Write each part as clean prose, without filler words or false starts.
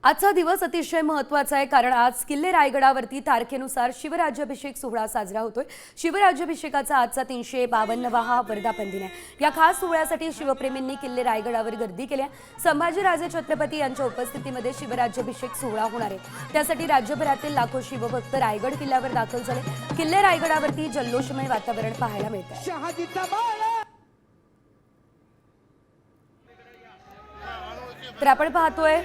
आजचा दिवस अतिशय महत्त्वाचा आहे कारण आज किल्ले रायगडावरती तारखेनुसार शिवराज्याभिषेक सोहळा साजरा होतोय। शिवराज्याभिषेकाचा आजचा 352वा हा वर्धापन दिन आहे। या खास सोहळ्यासाठी शिवप्रेमींनी किल्ले रायगडावर गर्दी केली आहे। संभाजीराजे छत्रपती यांच्या उपस्थितीमध्ये शिवराज्याभिषेक सोहळा होणार आहे। त्यासाठी राज्यभरातील लाखो शिवभक्त रायगड किल्ल्यावर दाखल झाले। किल्ले रायगडावरती जल्लोषमय वातावरण पाहायला मिळतंय। तर आपण पाहतोय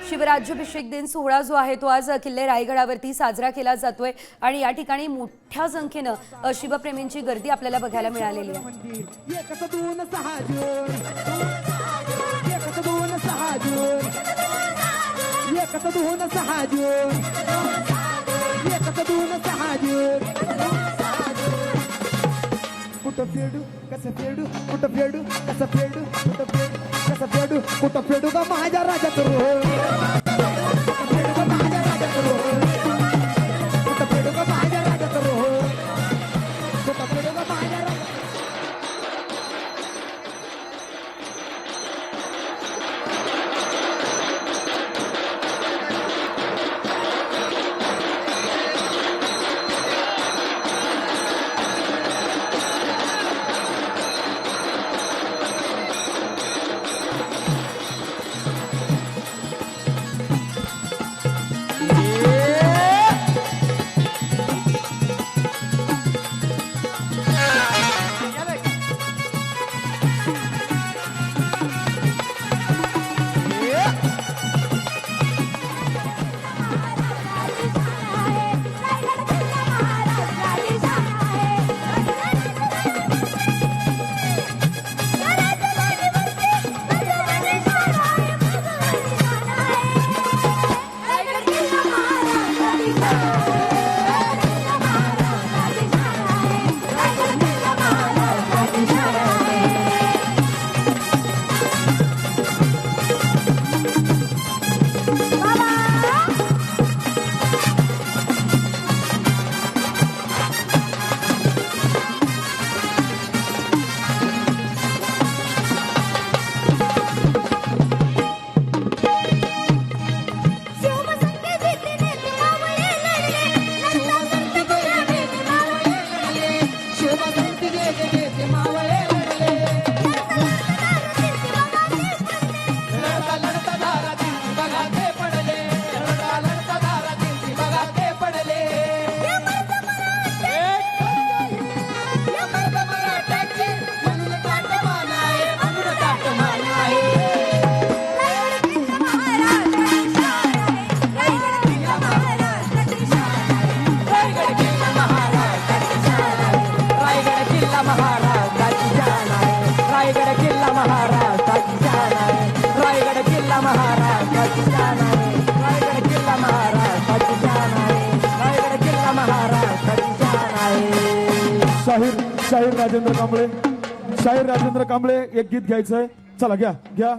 शिवराज्याभिषेक दिन सोहळा जो आहे तो आज किल्ले रायगडावरती साजरा केला जातोय आणि या ठिकाणी मोठ्या संख्येने शिवप्रेमींची गर्दी आपल्याला बघायला मिळालेली आहे। कुठं फेडू कसं फेडू कुठं फेडू कसं फेडू कुठं फेडू कसं फेडू कुठं फेडू का माझ्या राजाचं रोह फेडू का माझ्या राजाचं रोह कुठं फेडू का माझ्या राजाचं रोह कुठं फेडू का माझ्या राजा शाहीर राजेंद्र कांबळे एक गीत घ्यायचंय। चला घ्या घ्या।